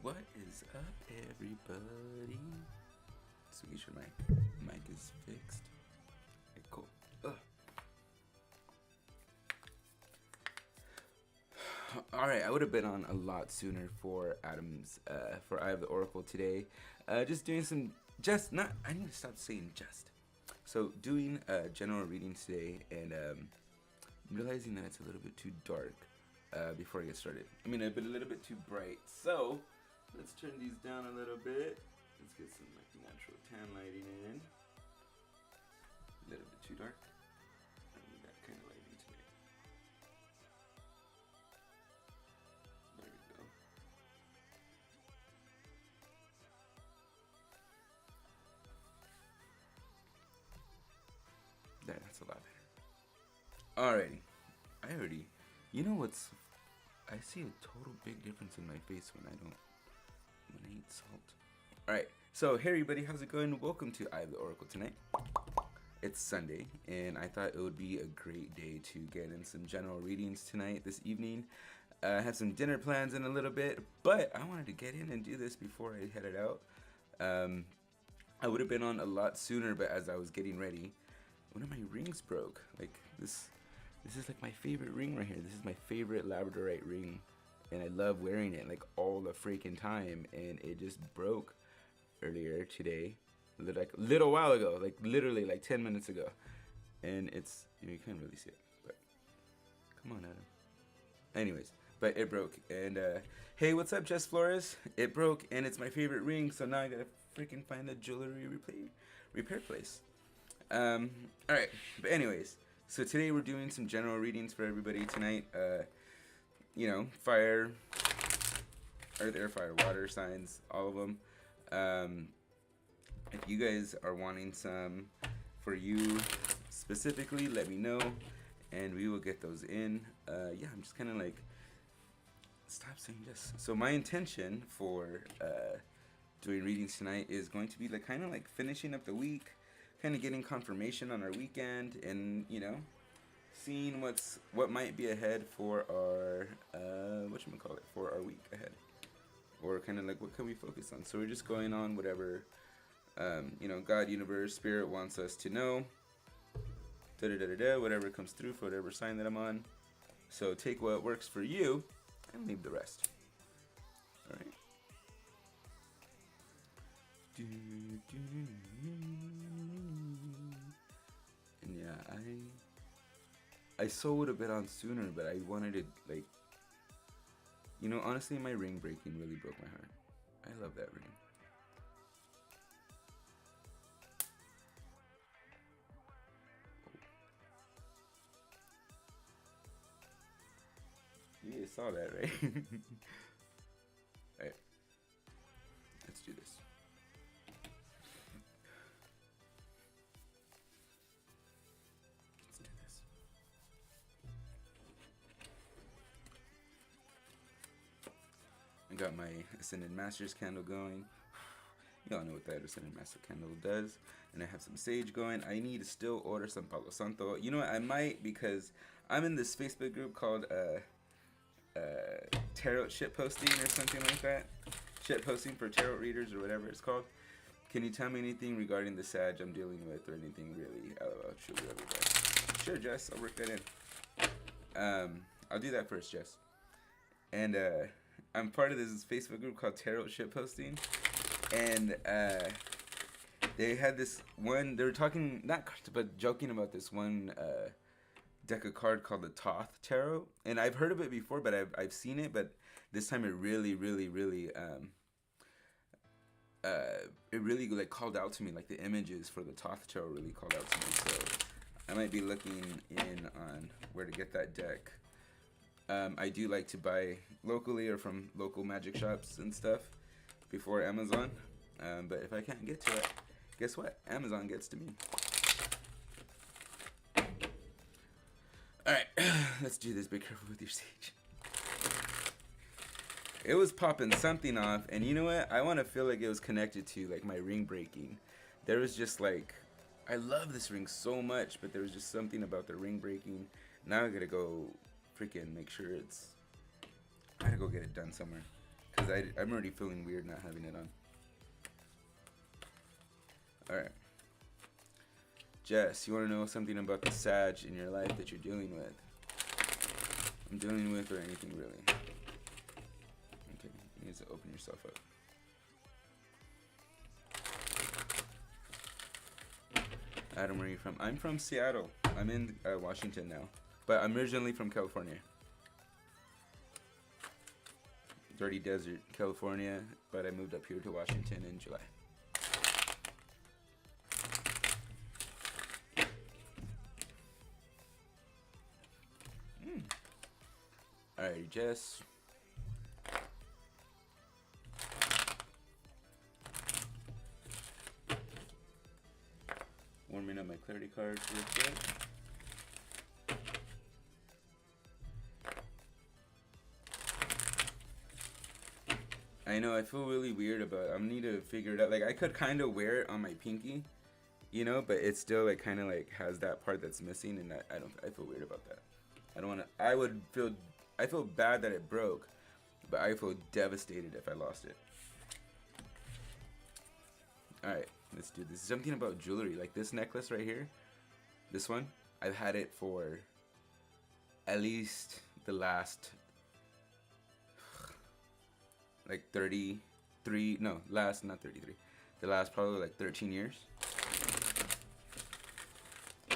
What is up, everybody? So make sure my mic is fixed. Okay, cool. Alright, I would have been on a lot sooner for Adam's, for Eye of the Oracle today. Just doing some, I need to stop saying just. So, doing general readings today, and realizing that it's a little bit too dark before I get started. I mean, I've been a little bit too bright. So, let's turn these down a little bit. Let's get some like natural tan lighting in. A little bit too dark. I need that kind of lighting today. There we go. There, that's a lot better. Alrighty. You know what's, I see a total big difference in my face when I eat salt. Alright, so hey everybody, how's it going? Welcome to Eye of the Oracle tonight. It's Sunday, and I thought it would be a great day to get in some general readings tonight, this evening. I have some dinner plans in a little bit, but I wanted to get in and do this before I headed out. I would have been on a lot sooner, but as I was getting ready, one of my rings broke. Like, this is like my favorite ring right here. This is my favorite labradorite ring, and I love wearing it like all the freaking time, and it just broke earlier today, like a little while ago, like literally like 10 minutes ago, and it's, you can't really see it, but come on, Adam. Anyways, but it broke, and hey, what's up, Jess Flores? It broke, and it's my favorite ring, so now I gotta freaking find a jewelry repair place. Alright, but anyways, so today we're doing some general readings for everybody tonight. You know, fire, earth, air, fire, water signs, all of them. If you guys are wanting some for you specifically, let me know, and we will get those in. Yeah, I'm just kind of like, stop saying yes. So my intention for doing readings tonight is going to be like kind of like finishing up the week, kind of getting confirmation on our weekend, and you know, seeing what might be ahead for our for our week ahead, or kind of like what can we focus on. So we're just going on whatever you know, God, universe, spirit wants us to know, whatever comes through for whatever sign that I'm on. So take what works for you and leave the rest. All right. And yeah, I so would have been on sooner, but I wanted to, like, you know, honestly, my ring breaking really broke my heart. I love that ring. Oh. You saw that, right? Alright. Let's do this. I got my Ascended Masters candle going. Y'all know what that Ascended Master candle does. And I have some sage going. I need to still order some Palo Santo. You know what? I might, because I'm in this Facebook group called Tarot Shit Posting or something like that. Shit Posting for Tarot Readers or whatever it's called. Can you tell me anything regarding the Sag I'm dealing with, or anything really? Sure, Jess. I'll work that in. I'll do that first, Jess. And I'm part of this Facebook group called Tarot Shit Posting, and they had this one. They were talking, not but joking about this one deck of card called the Thoth Tarot, and I've heard of it before, but I've seen it, but this time it really like called out to me. Like the images for the Thoth Tarot really called out to me. So I might be looking in on where to get that deck. I do like to buy locally or from local magic shops and stuff before Amazon. But if I can't get to it, guess what? Amazon gets to me. Alright, let's do this. Be careful with your sage. It was popping something off, and you know what? I want to feel like it was connected to like my ring breaking. There was just like, I love this ring so much, but there was just something about the ring breaking. Now I gotta go freaking make sure I gotta go get it done somewhere. Because I'm already feeling weird not having it on. Alright. Jess, you want to know something about the Sag in your life that you're dealing with? I'm dealing with, or anything really? Okay, you need to open yourself up. Adam, where are you from? I'm from Seattle. I'm in Washington now. But I'm originally from California. Dirty Desert, California. But I moved up here to Washington in July. Alrighty, Jess. Warming up my clarity cards real quick. I know, I feel really weird about it. I need to figure it out. Like, I could kind of wear it on my pinky, you know, but it still, like, kind of, like, has that part that's missing, and I feel weird about that. I don't want to, I feel bad that it broke, but I feel devastated if I lost it. Alright, let's do this. Something about jewelry, like this necklace right here, this one, I've had it for at least the last, like 33, no, last, not 33, the last probably like 13 years.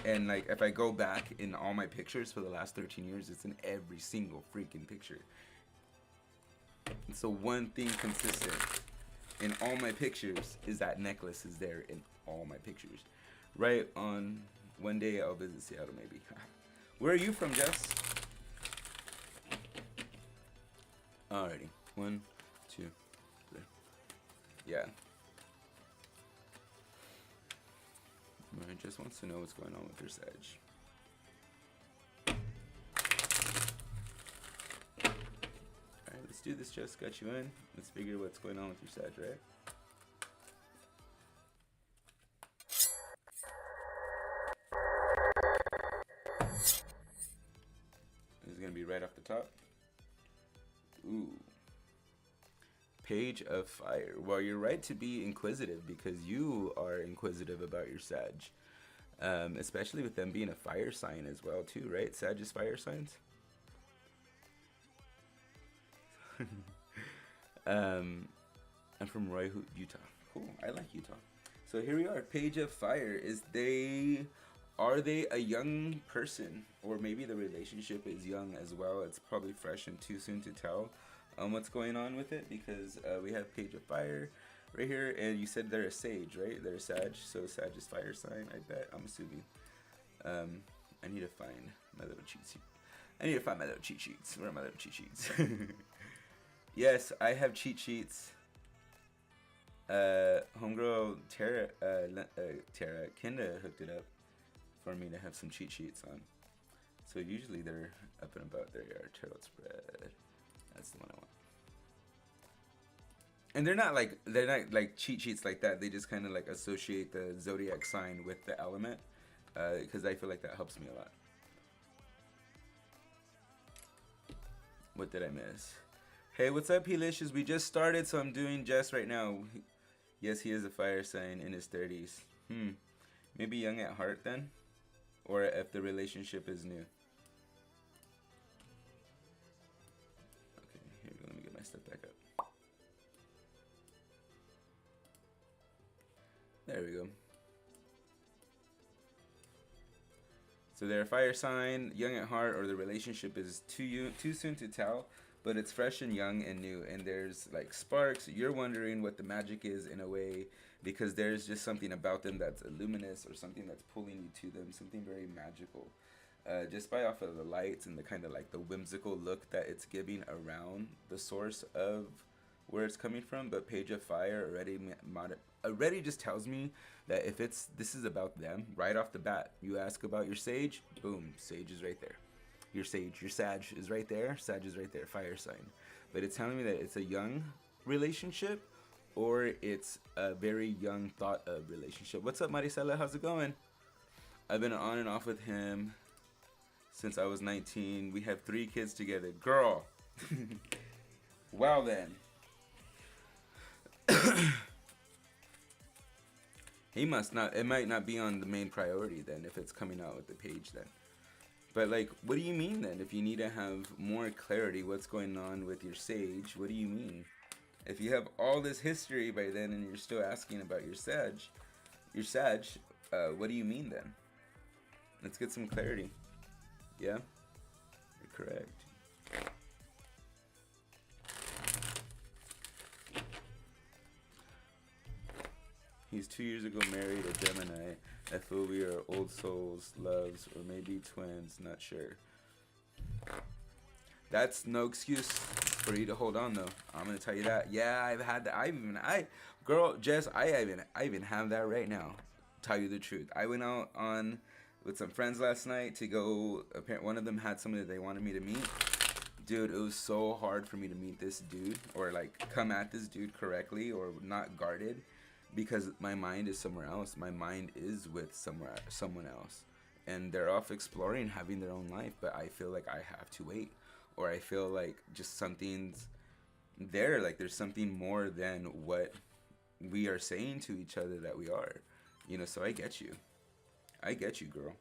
And like, if I go back in all my pictures for the last 13 years, it's in every single freaking picture. So one thing consistent in all my pictures is that necklace is there in all my pictures. Right on, one day I'll visit Seattle maybe. Where are you from, Jess? Alrighty, 1, 2, 3. Yeah. Mary just wants to know what's going on with her Sag. Alright, let's do this, Jess. Got you in. Let's figure what's going on with your Sag, right? This is going to be right off the top. Ooh. Page of Fire. Well, you're right to be inquisitive because you are inquisitive about your Sag. Especially with them being a fire sign as well too, right? Sag is fire signs. I'm from Roy Hoot, Utah. Cool, I like Utah. So here we are. Page of Fire. Are they a young person, or maybe the relationship is young as well? It's probably fresh and too soon to tell what's going on with it, because we have Page of Fire right here, and you said they're a sage, right? They're a Sag, so Sag is fire sign, I bet. I'm assuming. I need to find my little cheat sheet. Where are my little cheat sheets? Yes, I have cheat sheets. Homegirl Tara Kinda hooked it up for me to have some cheat sheets on. So usually they're up and about. There you are, tarot spread. That's the one I want. And they're not like cheat sheets like that. They just kind of like associate the zodiac sign with the element, because I feel like that helps me a lot. What did I miss? Hey, what's up, Helicious? We just started, so I'm doing Jess right now. Yes, he is a fire sign in his 30s. Maybe young at heart then? Or if the relationship is new. Okay, here we go. Let me get my stuff back up. There we go. So they're a fire sign, young at heart, or the relationship is too soon to tell, but it's fresh and young and new, and there's like sparks. You're wondering what the magic is in a way, because there's just something about them that's luminous, or something that's pulling you to them, something very magical. Just by off of the lights and the kind of like the whimsical look that it's giving around the source of where it's coming from. But Page of Fire already just tells me that if this is about them right off the bat. You ask about your Sage, boom, Sage is right there. Your Sage, your Sag is right there. Sag is right there, fire sign. But it's telling me that it's a young relationship, or it's a very young thought of relationship. What's up, Maricela? How's it going? I've been on and off with him since I was 19. We have 3 kids together. Girl. Wow then. He must not. It might not be on the main priority then if it's coming out with the page then. But like, what do you mean then? If you need to have more clarity, what's going on with your sage? What do you mean? If you have all this history by then and you're still asking about your Sag, what do you mean then? Let's get some clarity. Yeah, you're correct. He's 2 years ago married a Gemini. I feel we are old souls, loves, or maybe twins, not sure. That's no excuse for you to hold on though. I'm gonna tell you that. Yeah, I've had that. Girl, Jess, I even have that right now. Tell you the truth. I went out on with some friends last night to go. Apparently, one of them had somebody that they wanted me to meet. Dude, it was so hard for me to meet this dude or like come at this dude correctly or not guarded because my mind is somewhere else. My mind is with someone else, and they're off exploring, having their own life. But I feel like I have to wait, or I feel like just something's there. Like there's something more than what we are saying to each other that we are. You know, so I get you. I get you, girl.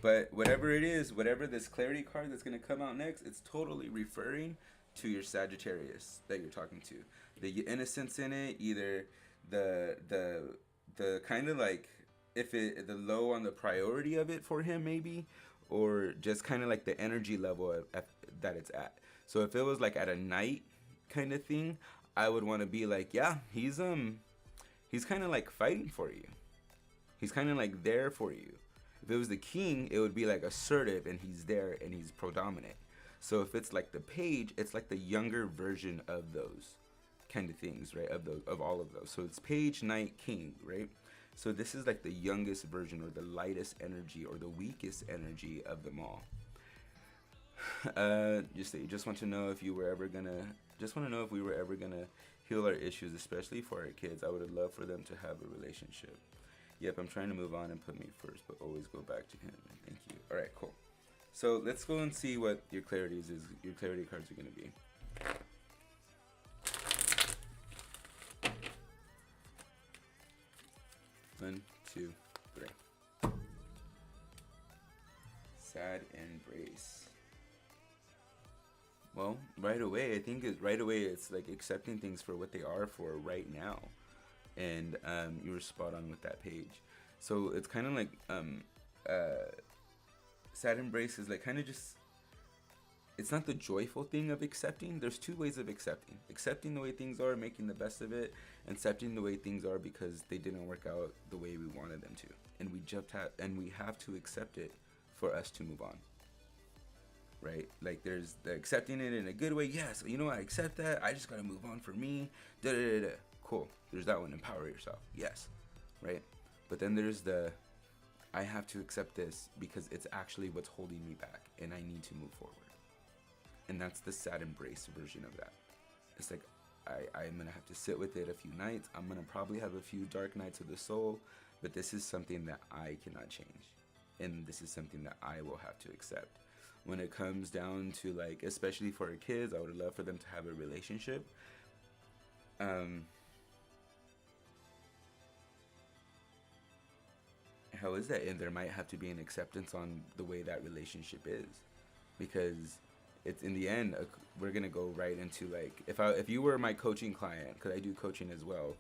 But whatever it is, whatever this clarity card that's going to come out next, it's totally referring to your Sagittarius that you're talking to. The innocence in it, either the kind of like the low on the priority of it for him maybe, or just kind of like the energy level that it's at. So if it was like at a night kind of thing, I would want to be like, yeah, he's kind of like fighting for you. He's kind of like there for you. If it was the king, it would be like assertive and he's there and he's predominant. So if it's like the page, it's like the younger version of those kind of things, right? Of all of those. So it's page, knight, king, right? So this is like the youngest version or the lightest energy or the weakest energy of them all. Just want to know if we were ever gonna heal our issues, especially for our kids. I would have loved for them to have a relationship. Yep, I'm trying to move on and put me first, but always go back to him. Thank you. All right, cool. So let's go and see what your clarity cards are going to be. One, two, three. Sad embrace. Well, right away, I think it's like accepting things for what they are for right now. And you were spot on with that page. So it's kind of like sad embrace is like kind of just, it's not the joyful thing of accepting. There's two ways of accepting the way things are, making the best of it, and accepting the way things are because they didn't work out the way we wanted them to, and we have to accept it for us to move on, right? Like there's the accepting it in a good way. Yes, you know what, I accept that, I just gotta move on for me, da da da da. Cool. There's that one, empower yourself. Yes, right? But then there's the, I have to accept this because it's actually what's holding me back and I need to move forward. And that's the sad embrace version of that. It's like, I'm going to have to sit with it a few nights. I'm going to probably have a few dark nights of the soul, but this is something that I cannot change. And this is something that I will have to accept. When it comes down to like, especially for our kids, I would love for them to have a relationship. How is that? And there might have to be an acceptance on the way that relationship is, because it's in the end we're gonna go right into like, if you were my coaching client, because I do coaching as well,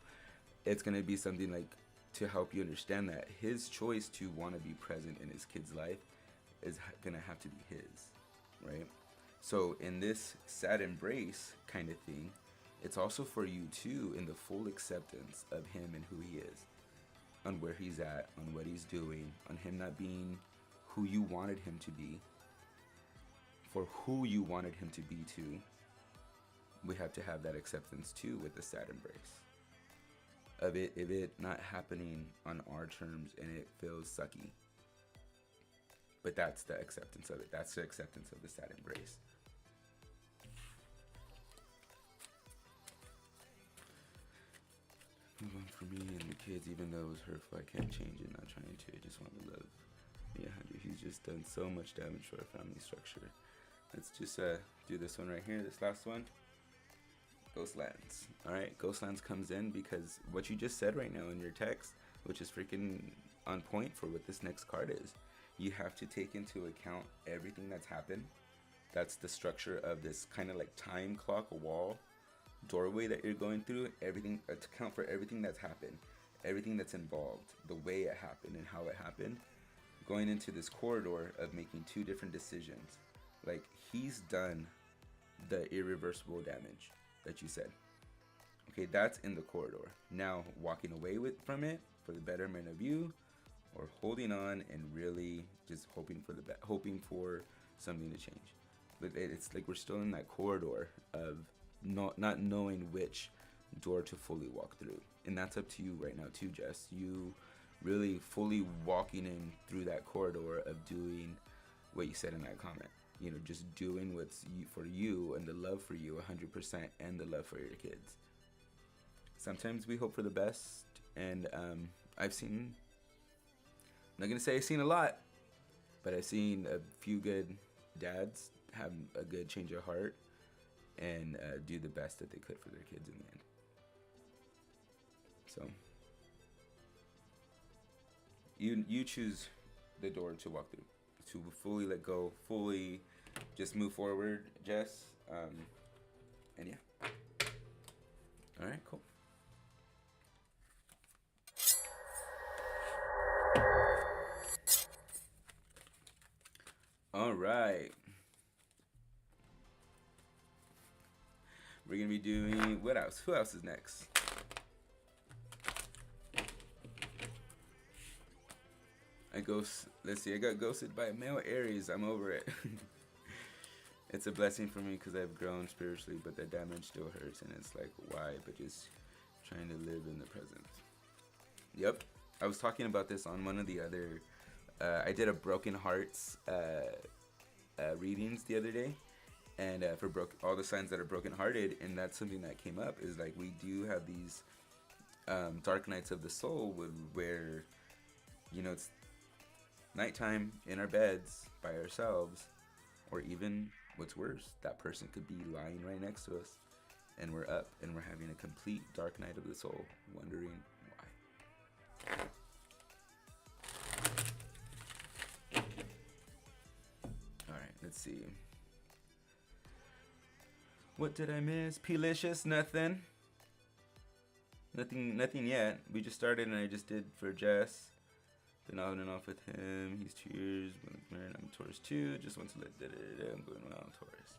it's gonna be something like to help you understand that his choice to want to be present in his kid's life is gonna have to be his, right? So in this sad embrace kind of thing, it's also for you too, in the full acceptance of him and who he is, on where he's at, on what he's doing, on him not being who you wanted him to be, for who you wanted him to be too. We have to have that acceptance too with the sad embrace. Of it not happening on our terms and it feels sucky. But that's the acceptance of it. That's the acceptance of the sad embrace. Move on for me and the kids, even though it was hurtful. I can't change it, not trying to. I just want to love. Yeah, he's just done so much damage to our family structure. Let's just do this one right here, this last one. Ghostlands. Alright, Ghostlands comes in because what you just said right now in your text, which is freaking on point for what this next card is. You have to take into account everything that's happened. That's the structure of this kind of like time clock wall doorway that you're going through. Everything, to account for everything that's happened, everything that's involved, the way it happened and how it happened. Going into this corridor of making two different decisions. Like, he's done the irreversible damage that you said. Okay, that's in the corridor. Now, walking away from it for the betterment of you, or holding on and really just hoping for something to change. But it's like we're still in that corridor of not knowing which door to fully walk through, and that's up to you right now too, Jess. You really fully walking in through that corridor of doing what you said in that comment. You know, just doing what's for you and the love for you 100%, and the love for your kids. Sometimes we hope for the best, and I've seen, I'm not gonna say I've seen a lot, but I've seen a few good dads have a good change of heart and do the best that they could for their kids in the end. So you choose the door to walk through, to fully let go, fully just move forward, Jess. And yeah. All right, cool. All right. We're gonna be doing, what else? Who else is next? Let's see, I got ghosted by a male Aries. I'm over it. It's a blessing for me because I've grown spiritually, but the damage still hurts, and it's like, why? But just trying to live in the present. Yep. I was talking about this on one of the other, I did a Broken Hearts readings the other day, and for all the signs that are broken hearted, and that's something that came up, is like we do have these dark nights of the soul where, you know, it's nighttime in our beds by ourselves, or even what's worse, that person could be lying right next to us, and we're up and we're having a complete dark night of the soul, wondering why. Alright, let's see. What did I miss? Pelicious? Nothing yet. We just started, and I just did for Jess. Been on and off with him. He's 2 years. Married. I'm Taurus 2. Just want to let I'm going well on Taurus.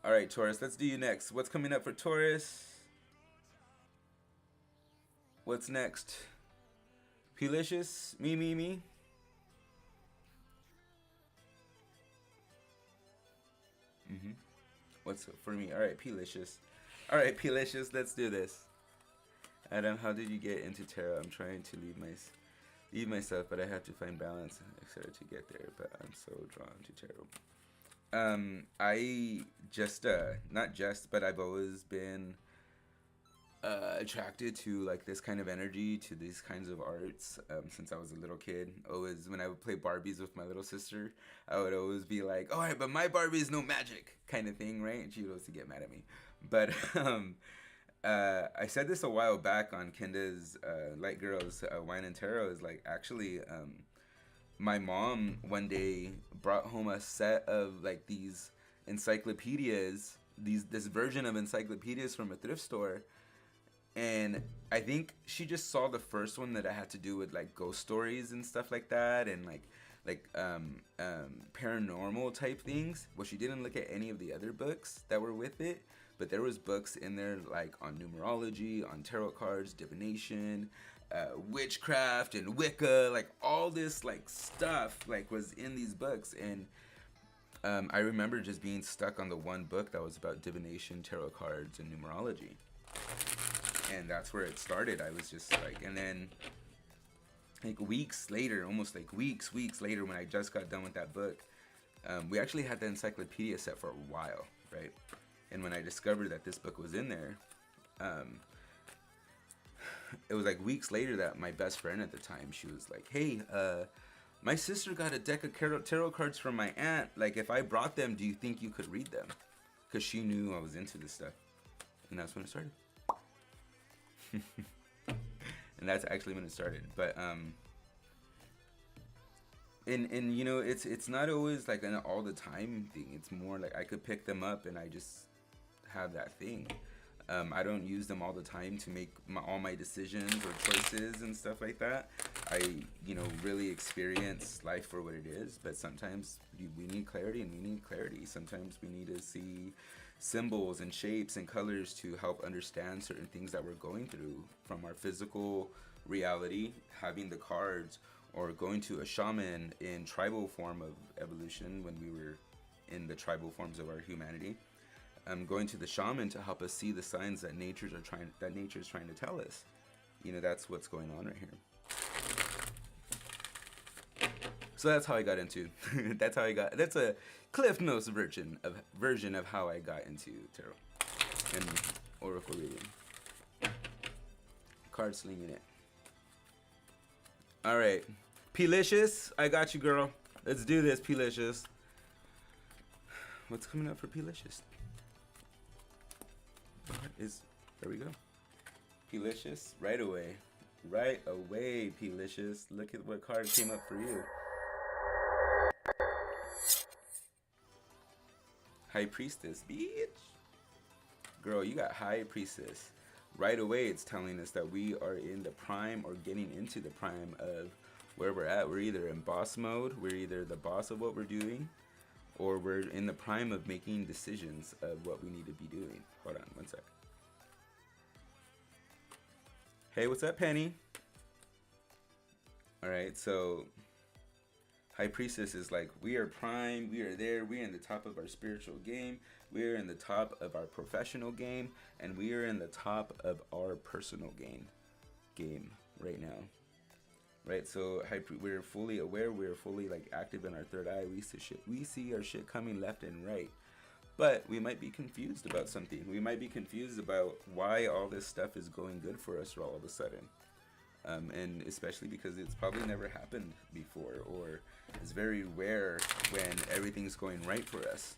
Alright, Taurus. Let's do you next. What's coming up for Taurus? What's next? Pelicious? Me. What's for me? Alright, Pelicious. Alright, Pelicious. Let's do this. Adam, how did you get into tarot? I'm trying to leave myself, but I have to find balance, etc. to get there, but I'm so drawn to tarot. I just, not just, but I've always been attracted to like this kind of energy, to these kinds of arts, since I was a little kid. Always, when I would play Barbies with my little sister, I would always be like, all right, but my Barbie is no magic, kind of thing, right? And she would always get mad at me. But I said this a while back on Kenda's Light Girls Wine and Tarot, is like, actually, my mom one day brought home a set of like these encyclopedias, this version of encyclopedias from a thrift store, and I think she just saw the first one that I had to do with like ghost stories and stuff like that, and like paranormal type things. Well, she didn't look at any of the other books that were with it. But there was books in there like on numerology, on tarot cards, divination, witchcraft, and Wicca. Like all this like stuff like was in these books, and I remember just being stuck on the one book that was about divination, tarot cards, and numerology. And that's where it started. I was just like, and then like weeks later, almost like weeks later, when I just got done with that book, we actually had the encyclopedia set for a while, right? And when I discovered that this book was in there, it was like weeks later that my best friend at the time, she was like, hey, My sister got a deck of tarot cards from my aunt. Like, if I brought them, do you think you could read them? Because she knew I was into this stuff. And that's when it started. And that's actually when it started. But, and you know, it's not always like an all the time thing. It's more like I could pick them up and I just have that thing. I don't use them all the time to make all my decisions or choices and stuff like that. I, you know, really experience life for what it is, but sometimes we need clarity, and we need clarity. Sometimes we need to see symbols and shapes and colors to help understand certain things that we're going through, from our physical reality, having the cards, or going to a shaman in tribal form of evolution when we were in the tribal forms of our humanity. Going to the shaman to help us see the signs that nature's trying to tell us. You know, that's what's going on right here. So that's how I got into. That's a Cliff Notes version of how I got into tarot and oracle reading. Card slinging it. All right, Pelicious, I got you, girl. Let's do this, Pelicious. What's coming up for Pelicious? There we go. Pelicious, right away, Pelicious. Look at what card came up for you. High Priestess, bitch. Girl, you got High Priestess. Right away, it's telling us that we are in the prime, or getting into the prime of where we're at. We're either in boss mode, we're either the boss of what we're doing, or we're in the prime of making decisions of what we need to be doing. Hold on one sec. Hey, what's up, Penny? All right, so High Priestess is like, we are prime, we are there, we're in the top of our spiritual game, we're in the top of our professional game, and we are in the top of our personal game right now. Right, so we're fully aware, we're fully like active in our third eye. We see our shit coming left and right. But we might be confused about something. We might be confused about why all this stuff is going good for us all of a sudden. And especially because it's probably never happened before, or it's very rare when everything's going right for us.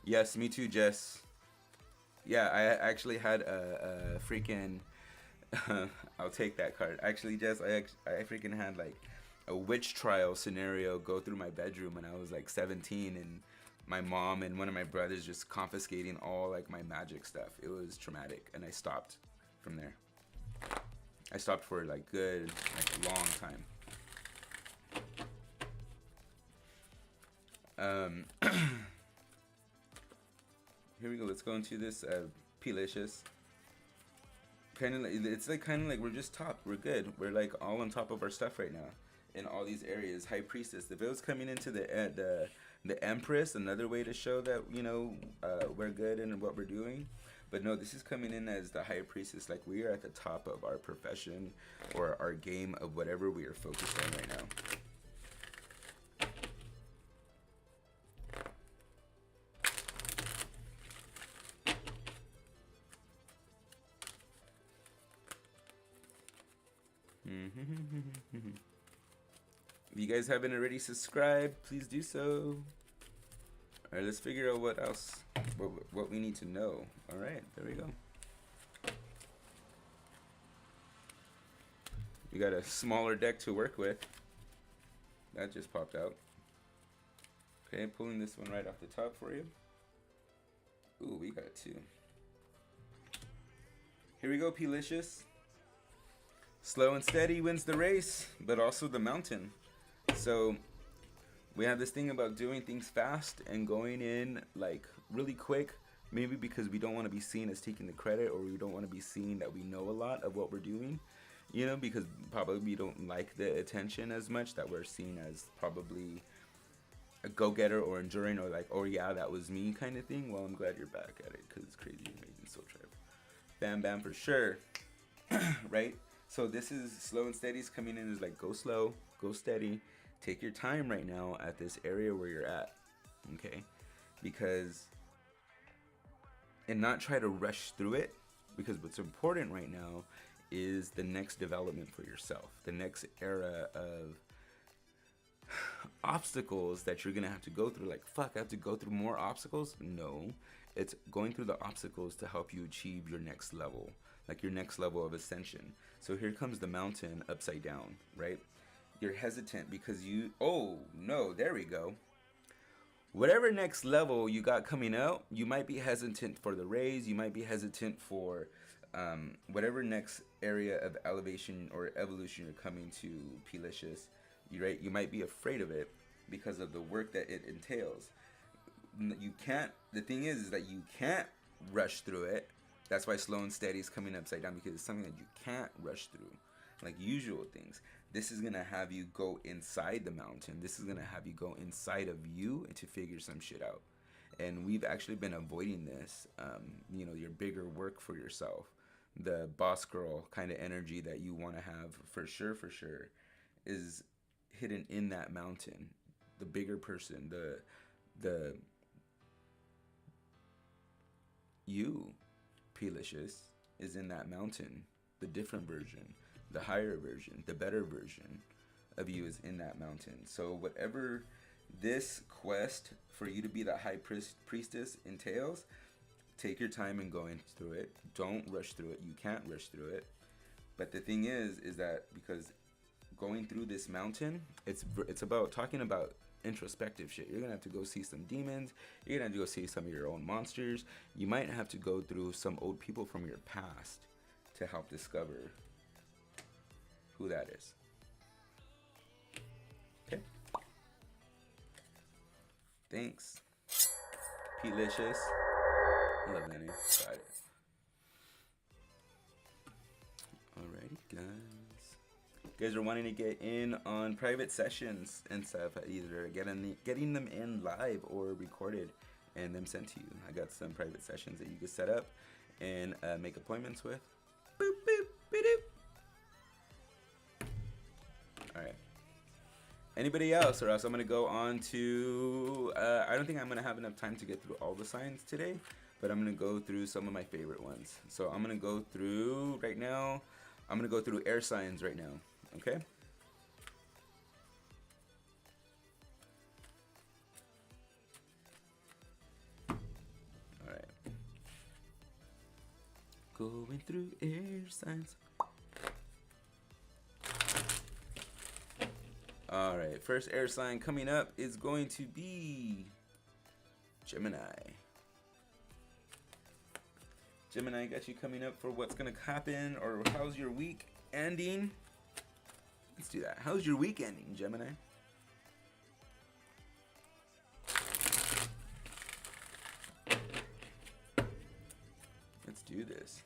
Yes, me too, Jess. Yeah, I actually had a freaking... I'll take that card. Actually, Jess, I freaking had like a witch trial scenario go through my bedroom when I was like 17, and my mom and one of my brothers just confiscating all like my magic stuff. It was traumatic, and I stopped from there. I stopped for like good, like a long time. Here we go. Let's go into this Pelicious. Kind of like, it's like kind of like we're just top. We're good. We're like all on top of our stuff right now in all these areas. High Priestess. If it was coming into the Empress, another way to show that, you know, we're good in what we're doing. But no, this is coming in as the High Priestess. Like, we are at the top of our profession or our game of whatever we are focused on right now. If you guys haven't already subscribed, please do so. All right, let's figure out what else, what we need to know. All right, there we go. We got a smaller deck to work with. That just popped out. Okay, pulling this one right off the top for you. Ooh, we got two. Here we go, Pelicious. Slow and steady wins the race, but also the mountain. So we have this thing about doing things fast and going in like really quick, maybe because we don't want to be seen as taking the credit, or we don't want to be seen that we know a lot of what we're doing, you know, because probably we don't like the attention as much, that we're seen as probably a go-getter or enduring, or like, oh yeah, that was me kind of thing. Well, I'm glad you're back at it, because it's crazy, amazing, soul tribe. Bam bam for sure. Right? So this is slow and steady's coming in as like, go slow, go steady, take your time right now at this area where you're at, okay? Because, and not try to rush through it, because what's important right now is the next development for yourself, the next era of obstacles that you're gonna have to go through. Like, fuck, I have to go through more obstacles? No, it's going through the obstacles to help you achieve your next level, like your next level of ascension. So here comes the mountain upside down, right? You're hesitant because you, oh no, there we go. Whatever next level you got coming out, you might be hesitant for the raise, you might be hesitant for whatever next area of elevation or evolution you're coming to, Pelicious. Right? You might be afraid of it because of the work that it entails. You can't, the thing is that you can't rush through it. That's why slow and steady is coming upside down, because it's something that you can't rush through, like usual things. This is gonna have you go inside the mountain. This is gonna have you go inside of you to figure some shit out. And we've actually been avoiding this. You know, your bigger work for yourself, the boss girl kind of energy that you want to have for sure, is hidden in that mountain. The bigger person, the you, Pelicious, is in that mountain. The different version, the higher version, the better version of you is in that mountain. So whatever this quest for you to be the high priestess entails, take your time and go through it. Don't rush through it. You can't rush through it. But the thing is that because going through this mountain, it's about talking about introspective shit. You're gonna have to go see some demons. You're gonna have to go see some of your own monsters. You might have to go through some old people from your past to help discover who that is. Okay. Thanks, Pelicious. I love that name. Got it. Alrighty, guys. You guys are wanting to get in on private sessions and stuff, either getting them in live or recorded and them sent to you. I got some private sessions that you can set up and make appointments with. Boop, boop, boop. Alright. Anybody else, or else I'm going to go on to... I don't think I'm going to have enough time to get through all the signs today, but I'm going to go through some of my favorite ones. So I'm going to go through right now. I'm going to go through air signs right now. Okay? Alright. Going through air signs. Alright, first air sign coming up is going to be Gemini. Gemini, got you coming up for what's going to happen, or how's your week ending? Let's do that. How's your week ending, Gemini? Let's do this.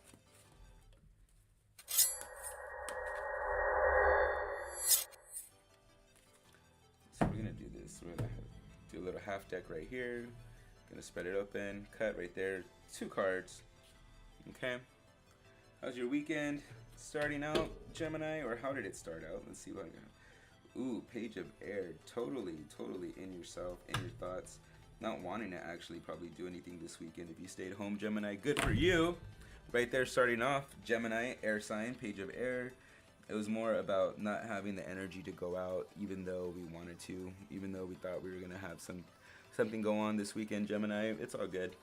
So we're going to do this. We're going to do a little half deck right here. Going to spread it open. Cut right there. 2 cards. Okay. How's your weekend starting out, Gemini? Or how did it start out? Let's see what I got. Ooh, Page of Air. Totally in yourself, in your thoughts. Not wanting to actually probably do anything this weekend if you stayed home, Gemini. Good for you. Right there, starting off, Gemini, air sign, Page of Air. It was more about not having the energy to go out, even though we wanted to, even though we thought we were going to have something go on this weekend, Gemini. It's all good.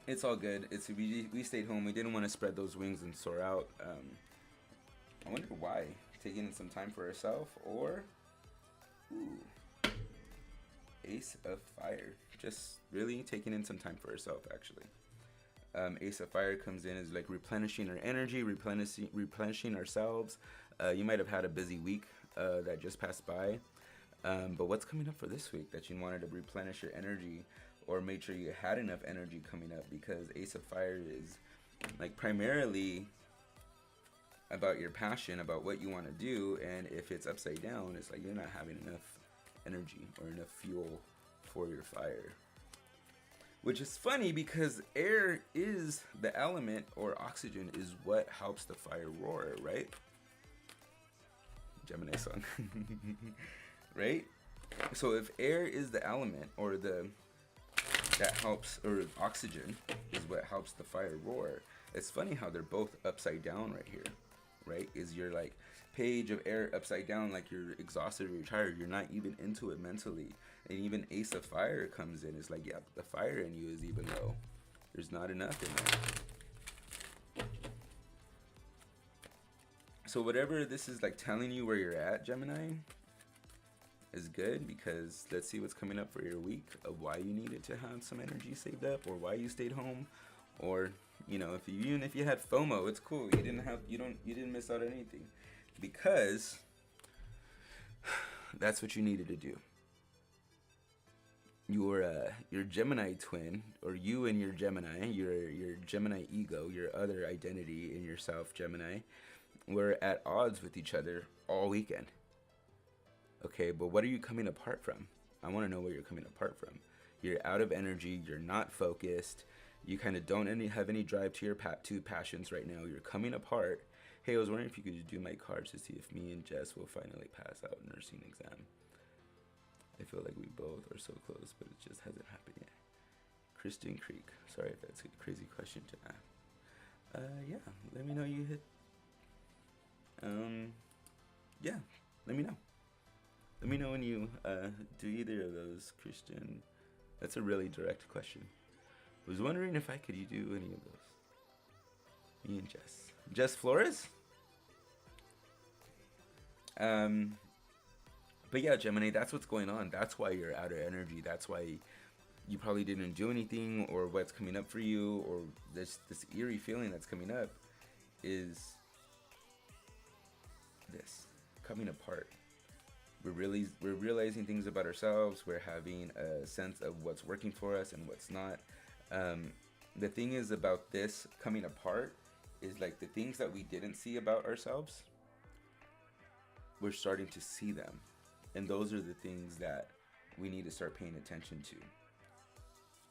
It's all good. We stayed home. We didn't want to spread those wings and soar out. I wonder why. Taking some time for herself, or ooh, Ace of Fire. Just really taking in some time for herself, actually. Ace of Fire comes in as like replenishing our energy, replenishing ourselves. You might have had a busy week that just passed by. But what's coming up for this week that you wanted to replenish your energy, or make sure you had enough energy coming up? Because Ace of Fire is like primarily about your passion, about what you want to do, and if it's upside down, it's like you're not having enough energy or enough fuel for your fire. Which is funny because air is the element, or oxygen is what helps the fire roar, right? Gemini Sun. Right? So if air is the element, or the that helps, or oxygen is what helps the fire roar. It's funny how they're both upside down right here, right? Is your like page of air upside down, like you're exhausted or you're tired, you're not even into it mentally. And even Ace of Fire comes in, it's like, yeah, the fire in you is even low. There's not enough in there. So whatever this is like telling you where you're at, Gemini, is good, because let's see what's coming up for your week of why you needed to have some energy saved up, or why you stayed home, or you know, if you, even if you had FOMO, it's cool. You didn't miss out on anything, because that's what you needed to do. Your Gemini twin, or you and your Gemini, your Gemini ego, your other identity in yourself, Gemini, were at odds with each other all weekend. Okay, but what are you coming apart from? I want to know where you're coming apart from. You're out of energy. You're not focused. You kind of don't have any drive to your two passions right now. You're coming apart. Hey, I was wondering if you could do my cards to see if me and Jess will finally pass out nursing exam. I feel like we both are so close, but it just hasn't happened yet. Kristen Creek. Sorry if that's a crazy question to ask. Yeah, let me know you hit. Yeah, let me know. Let me know when you do either of those, Christian. That's a really direct question. I was wondering if I could do any of those. Me and Jess. Jess Flores? But yeah, Gemini, that's what's going on. That's why you're out of energy. That's why you probably didn't do anything, or what's coming up for you, or this eerie feeling that's coming up is this coming apart. We're realizing things about ourselves. We're having a sense of what's working for us and what's not. The thing is about this coming apart is like the things that we didn't see about ourselves, we're starting to see them. And those are the things that we need to start paying attention to.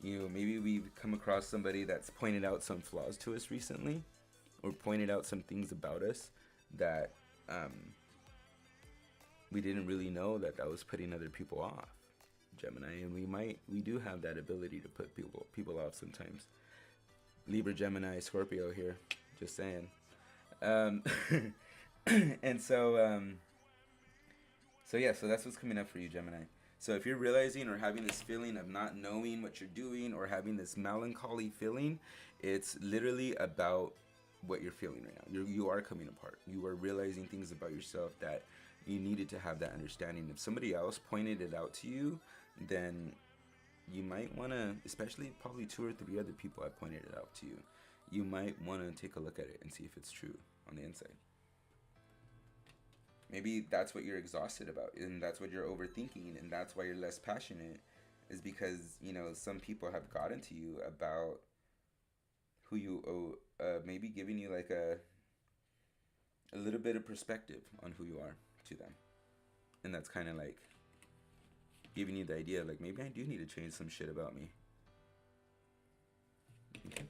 You know, maybe we've come across somebody that's pointed out some flaws to us recently, or pointed out some things about us that we didn't really know that was putting other people off, Gemini. And we do have that ability to put people off sometimes. Libra, Gemini, Scorpio here, just saying. And so yeah, so that's what's coming up for you, Gemini. So if you're realizing or having this feeling of not knowing what you're doing, or having this melancholy feeling, it's literally about what you're feeling right now. You are coming apart. You are realizing things about yourself that you needed to have that understanding. If somebody else pointed it out to you, then you might want to, especially probably 2 or 3 other people have pointed it out to you, you might want to take a look at it and see if it's true on the inside. Maybe that's what you're exhausted about, and that's what you're overthinking, and that's why you're less passionate, is because, you know, some people have gotten to you about who you maybe giving you like a little bit of perspective on who you are to them. And that's kind of like giving you the idea, like, maybe I do need to change some shit about me. Okay.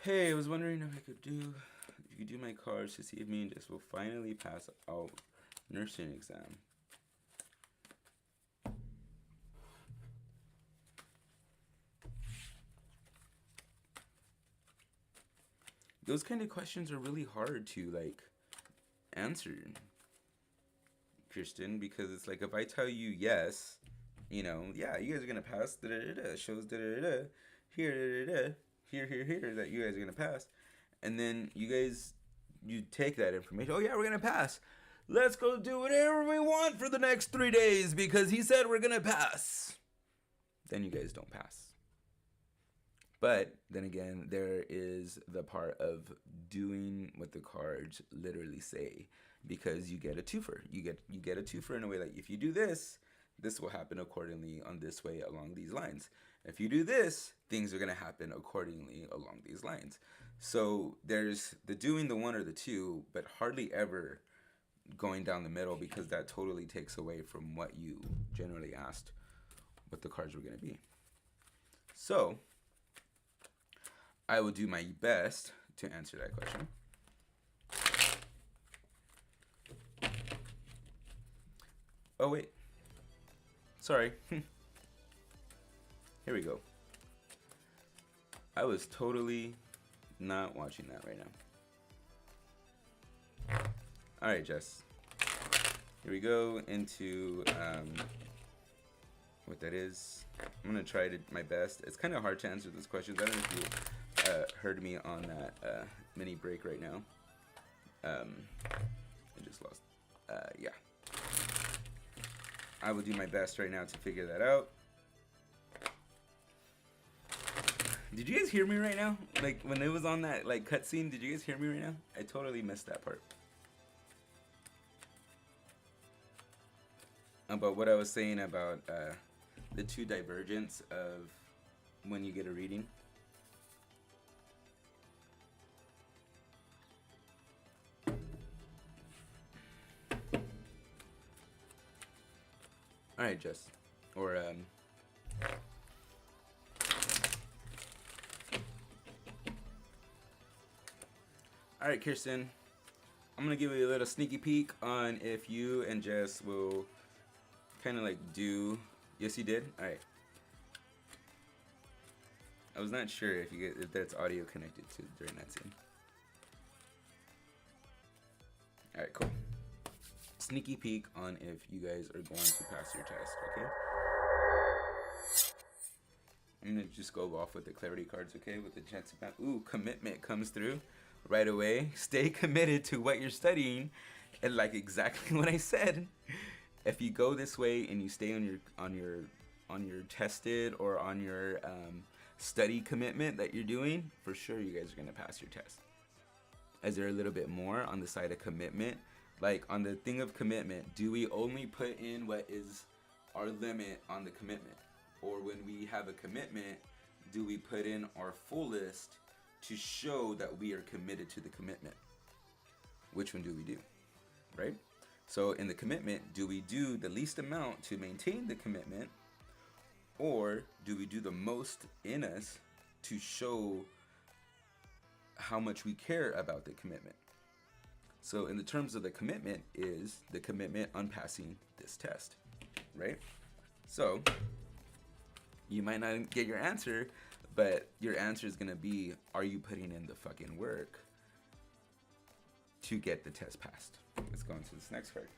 Hey, I was wondering if you could do my cards to see if me and Jess will finally pass out nursing exam. Those kind of questions are really hard to like answer, Kristen, because it's like, if I tell you yes, you know, yeah, you guys are gonna pass, shows here, here, that you guys are gonna pass, and then you take that information. Oh yeah, we're gonna pass. Let's go do whatever we want for the next 3 days because he said we're gonna pass. Then you guys don't pass. But then again, there is the part of doing what the cards literally say, because you get a twofer. You get a twofer in a way, like, if you do this, this will happen accordingly on this way along these lines. If you do this, things are going to happen accordingly along these lines. So there's the doing the one or the two, but hardly ever going down the middle, because that totally takes away from what you generally asked what the cards were going to be. So I will do my best to answer that question. Oh, wait. Sorry. Here we go. I was totally not watching that right now. Alright, Jess. Here we go into what that is. I'm going to try my best. It's kind of hard to answer this question. I don't know if you heard me on that mini break right now. I just lost. Yeah. I will do my best right now to figure that out. Did you guys hear me right now? Like when it was on that like cutscene, did you guys hear me right now? I totally missed that part. About what I was saying about the two divergence of when you get a reading. All right, Jess, or all right, Kirsten. I'm gonna give you a little sneaky peek on if you and Jess will kind of like do. Yes, you did. All right. I was not sure if that's audio connected to during that scene. All right, cool. Sneaky peek on if you guys are going to pass your test. Okay. I'm gonna just go off with the clarity cards. Okay, with the chance of ooh, commitment comes through right away. Stay committed to what you're studying, and like exactly what I said. If you go this way and you stay on your tested or on your study commitment that you're doing, for sure you guys are gonna pass your test. Is there a little bit more on the side of commitment? Like on the thing of commitment, do we only put in what is our limit on the commitment? Or when we have a commitment, do we put in our full list to show that we are committed to the commitment? Which one do we do, right? So in the commitment, do we do the least amount to maintain the commitment, or do we do the most in us to show how much we care about the commitment? So in the terms of the commitment is the commitment on passing this test, right? So you might not get your answer, but your answer is gonna be, are you putting in the fucking work to get the test passed? Let's go into this next card.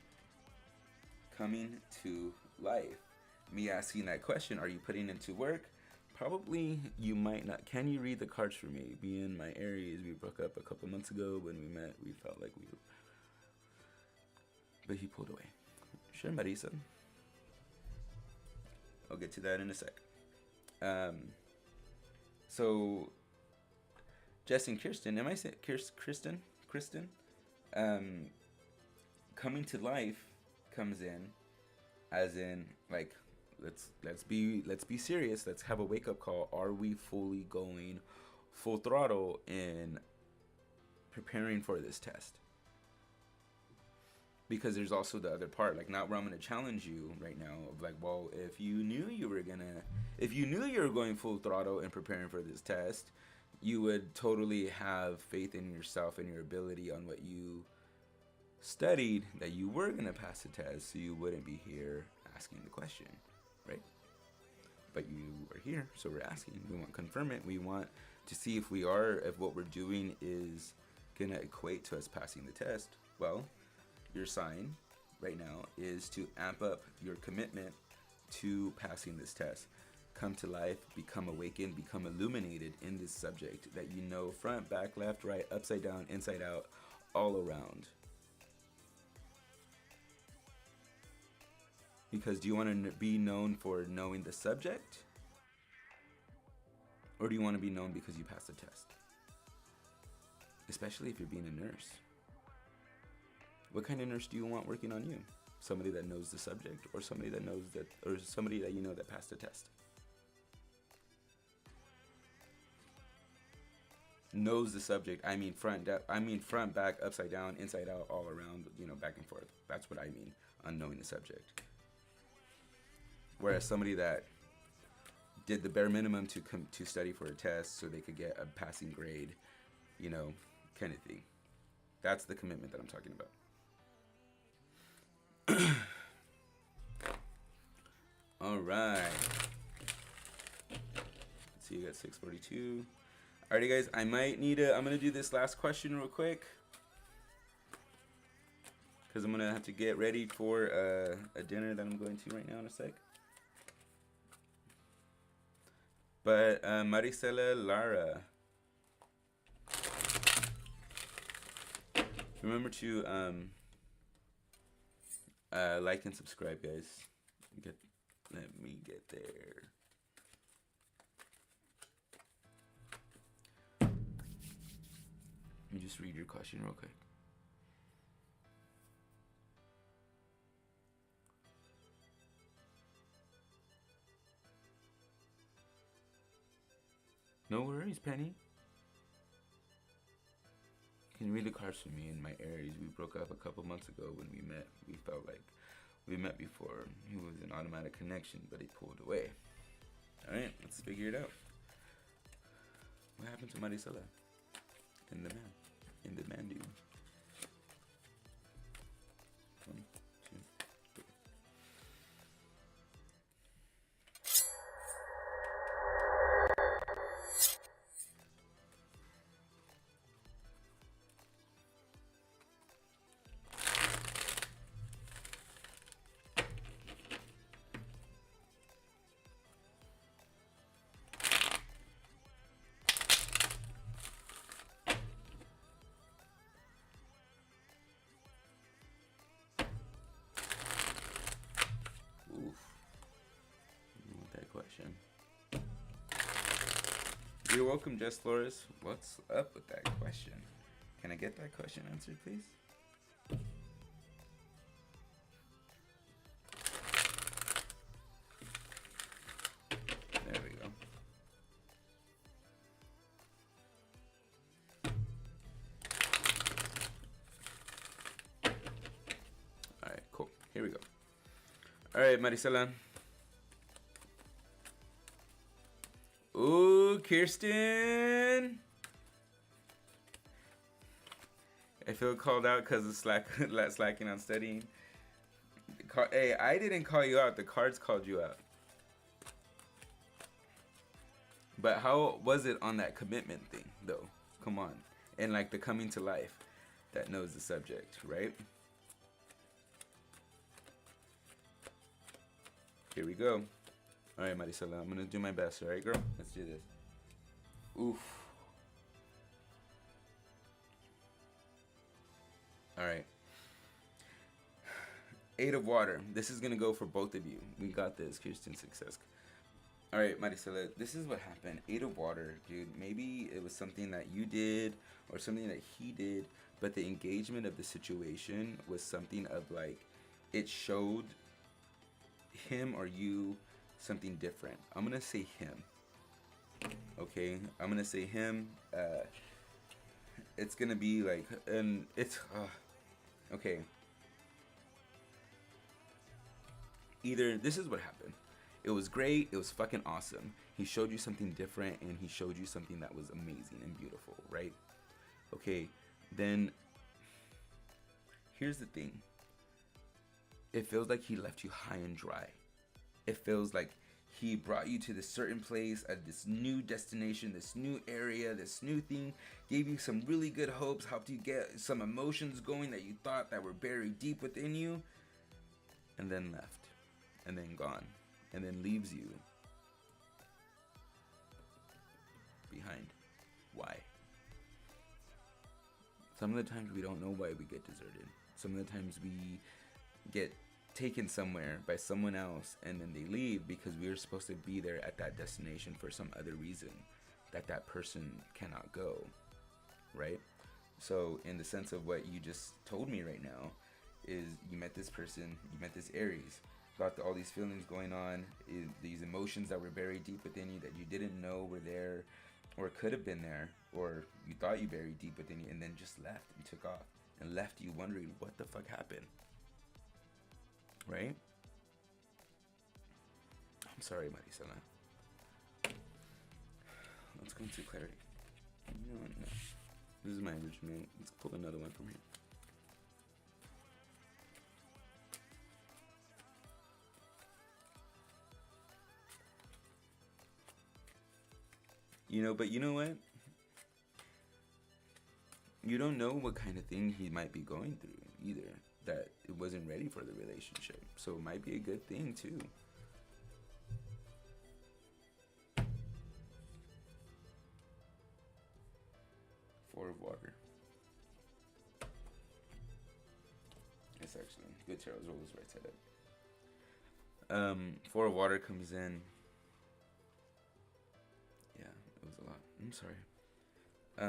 Coming to life. Me asking that question, are you putting into work? Probably you might not. Can you read the cards for me? Being my Aries, we broke up a couple months ago. When we met, we felt like we were... But he pulled away. Sure, Marisa. I'll get to that in a sec. So, Jess and Kirsten, am I saying Kristen? Coming to life comes in as in like let's be serious. Let's have a wake up call. Are we fully going full throttle in preparing for this test? Because there's also the other part, like not where I'm gonna challenge you right now of like, well, if you knew you were going full throttle in preparing for this test, you would totally have faith in yourself and your ability on what you studied, that you were going to pass the test, so you wouldn't be here asking the question, right? But you are here, so we're asking. We want to confirm it. We want to see if what we're doing is going to equate to us passing the test. Well, your sign right now is to amp up your commitment to passing this test. Come to life, become awakened, become illuminated in this subject that you know front, back, left, right, upside down, inside out, all around. Because do you want to be known for knowing the subject? Or do you want to be known because you passed the test? Especially if you're being a nurse. What kind of nurse do you want working on you? Somebody that knows the subject, or somebody that knows that, or somebody that you know that passed the test? Knows the subject. I mean front, back, upside down, inside out, all around, back and forth. That's what I mean on knowing the subject. Whereas somebody that did the bare minimum to study for a test so they could get a passing grade, kind of thing. That's the commitment that I'm talking about. All right. Let's see, you got 642. Alrighty, guys. I'm gonna do this last question real quick, because I'm gonna have to get ready for a dinner that I'm going to right now in a sec. But Maricela Lara, remember to like and subscribe, guys. Let me get there. Let me just read your question real quick. No worries, Penny. Can you read the cards for me and my Aries? We broke up a couple months ago when we met. We felt like we met before. It was an automatic connection, but he pulled away. Alright, let's figure it out. What happened to Maricela? And the man. In the man dude. 1, 2, 3. Question. You're welcome, Jess Flores. What's up with that question? Can I get that question answered, please? There we go. Alright, cool. Here we go. Alright, Maricela. Ooh, Kirsten. I feel called out because of slacking on studying. Hey, I didn't call you out. The cards called you out. But how was it on that commitment thing, though? Come on. And like the coming to life that knows the subject, right? Here we go. Alright, Maricela, I'm gonna do my best, alright, girl? Let's do this. Oof. Alright. 8 of water. This is gonna go for both of you. We got this, Kirsten Success. Alright, Maricela, this is what happened. 8 of water, dude. Maybe it was something that you did or something that he did, but the engagement of the situation was something of like, it showed him or you something different. I'm gonna say him. Okay, I'm gonna say him. It's gonna be like, and it's okay. Either this is what happened. It was great. It was fucking awesome. He showed you something different, and he showed you something that was amazing and beautiful, right? Okay, then here's the thing. It feels like he left you high and dry. It feels like he brought you to this certain place, at this new destination, this new area, this new thing, gave you some really good hopes, helped you get some emotions going that you thought that were buried deep within you, and then left, and then gone, and then leaves you behind. Why? Some of the times we don't know why we get deserted. Some of the times we get taken somewhere by someone else and then they leave because we were supposed to be there at that destination for some other reason that person cannot go, right? So in the sense of what you just told me right now is you met this person, you met this Aries, got all these feelings going on, these emotions that were buried deep within you that you didn't know were there or could have been there, or you thought you buried deep within you, and then just left and took off and left you wondering what the fuck happened. Right? I'm sorry, Maricela. Let's go into clarity. No. This is my enrichment. Let's pull another one from here. But you know what? You don't know what kind of thing he might be going through either. That it wasn't ready for the relationship. So it might be a good thing too. Four of water. It's actually good tarot rolls right side up. Four of water comes in. Yeah, it was a lot. I'm sorry.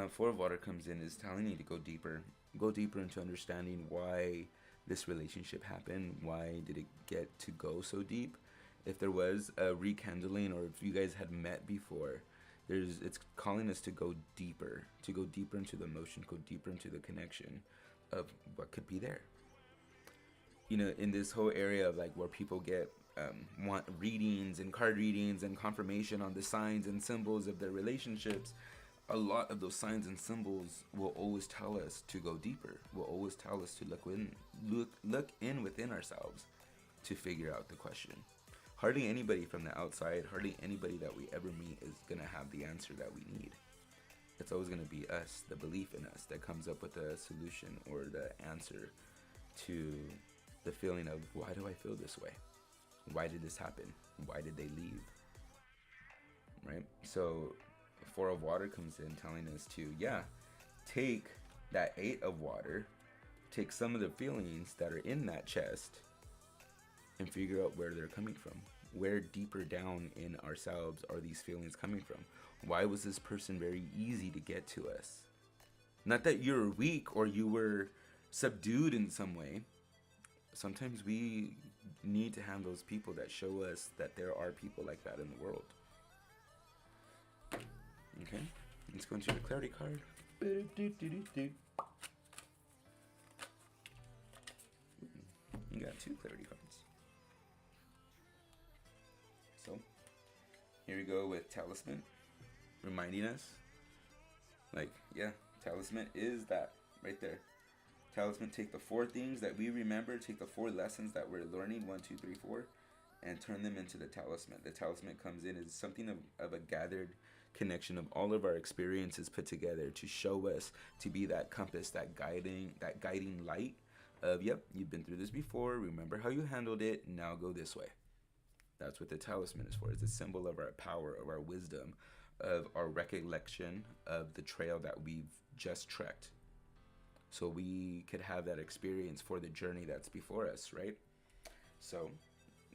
Four of water comes in is telling you to go deeper. Go deeper into understanding why this relationship happened. Why did it get to go so deep? If there was a rekindling, or if you guys had met before, it's calling us to go deeper into the emotion, go deeper into the connection of what could be there. In this whole area of like where people get want readings and card readings and confirmation on the signs and symbols of their relationships, a lot of those signs and symbols will always tell us to go deeper. Will always tell us to look in within ourselves to figure out the question. Hardly anybody from the outside, hardly anybody that we ever meet is gonna have the answer that we need. It's always gonna be us, the belief in us, that comes up with the solution or the answer to the feeling of, why do I feel this way? Why did this happen? Why did they leave? Right? So Four of water comes in telling us to, take that Eight of water, take some of the feelings that are in that chest and figure out where they're coming from. Where deeper down in ourselves are these feelings coming from? Why was this person very easy to get to us? Not that you're weak or you were subdued in some way. Sometimes we need to have those people that show us that there are people like that in the world. Okay, let's go into your clarity card. You got 2 clarity cards. So, here we go with talisman, reminding us, talisman is that right there. Talisman, take the 4 things that we remember, take the 4 lessons that we're learning, 1, 2, 3, 4, and turn them into the talisman. The talisman comes in as something of a gathered connection of all of our experiences put together to show us, to be that compass, that guiding light of, you've been through this before, remember how you handled it, now go this way. That's what the talisman is for. It's a symbol of our power, of our wisdom, of our recollection of the trail that we've just trekked. So we could have that experience for the journey that's before us, right? So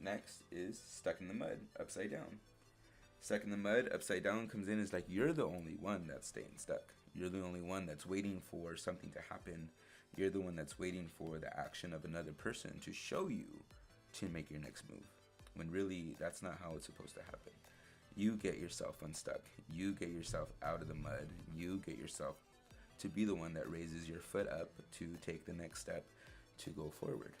next is stuck in the mud, upside down. Stuck in the mud, upside down comes in as like, you're the only one that's staying stuck. You're the only one that's waiting for something to happen. You're the one that's waiting for the action of another person to show you to make your next move. When really, that's not how it's supposed to happen. You get yourself unstuck. You get yourself out of the mud. You get yourself to be the one that raises your foot up to take the next step to go forward.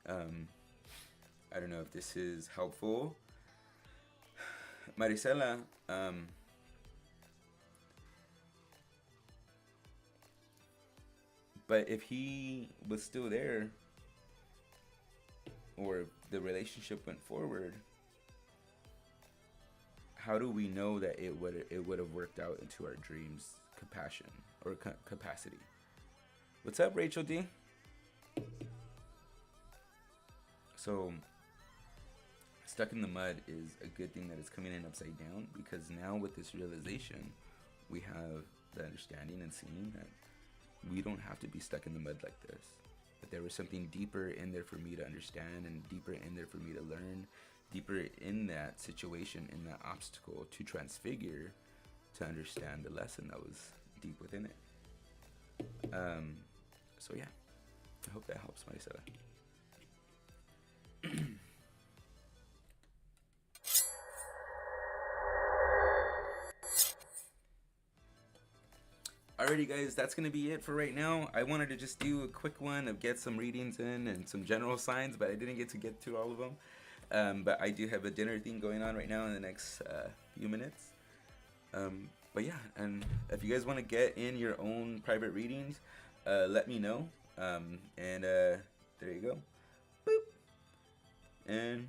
I don't know if this is helpful. Marisela, but if he was still there, or if the relationship went forward, how do we know that it would have worked out into our dreams capacity? What's up, Rachel D? So stuck in the mud is a good thing that it's coming in upside down, because now with this realization, we have the understanding and seeing that we don't have to be stuck in the mud like this. But there was something deeper in there for me to understand, and deeper in there for me to learn, deeper in that situation, in that obstacle, to transfigure, to understand the lesson that was deep within it. So yeah, I hope that helps, Marisela. Alrighty guys, that's going to be it for right now. I wanted to just do a quick one of get some readings in and some general signs, but I didn't get to all of them. But I do have a dinner thing going on right now in the next few minutes. But yeah, and if you guys want to get in your own private readings, let me know. And there you go. Boop. And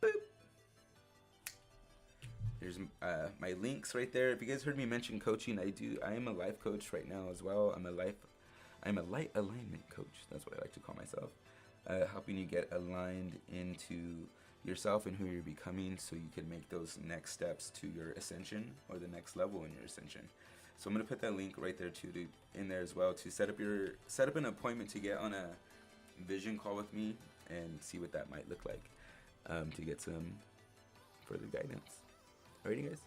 boop. There's my links right there. If you guys heard me mention coaching, I am a life coach right now as well. I'm a light alignment coach. That's what I like to call myself. Helping you get aligned into yourself and who you're becoming, so you can make those next steps to your ascension, or the next level in your ascension. So I'm gonna put that link right there too, in there as well, to set up an appointment to get on a vision call with me and see what that might look like, to get some further guidance. Alrighty, guys.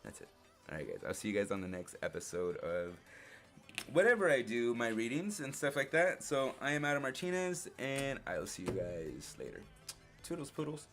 That's it. Alright, guys. I'll see you guys on the next episode of whatever I do, my readings and stuff like that. So I am Adam Martinez, and I'll see you guys later. Toodles poodles.